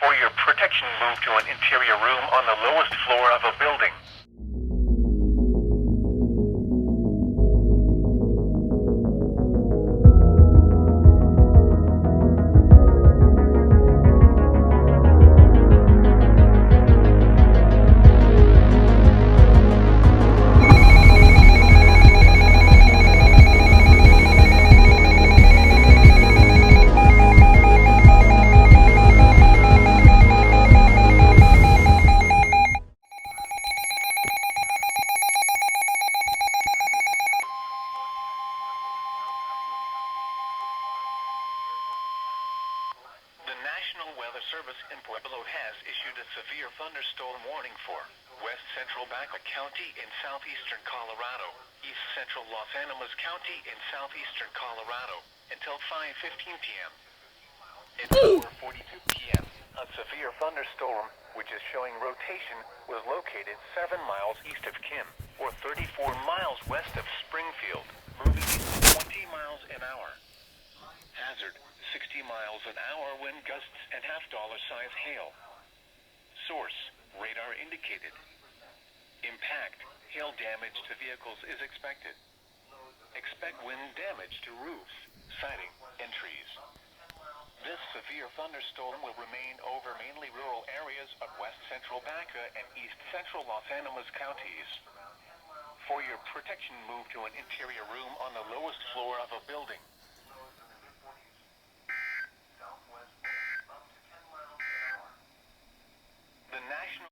For your protection, move to an interior room on the lowest floor of a building. The National Weather Service in Pueblo has issued a severe thunderstorm warning for west central Baca County in southeastern Colorado, east central Los Animas County in southeastern Colorado, until 5:15 p.m. At 4:42 p.m., a severe thunderstorm, which is showing rotation, was located 7 miles east of Kim, or 34 miles west of Springfield, moving at 20 miles an hour. Hazard, 60 miles an hour wind gusts and half-dollar size hail. Source, radar indicated. Impact, hail damage to vehicles is expected. Expect wind damage to roofs, siding, and trees. This severe thunderstorm will remain over mainly rural areas of west central Baca and east central Los Animas counties. For your protection, move to an interior room on the lowest floor of a building.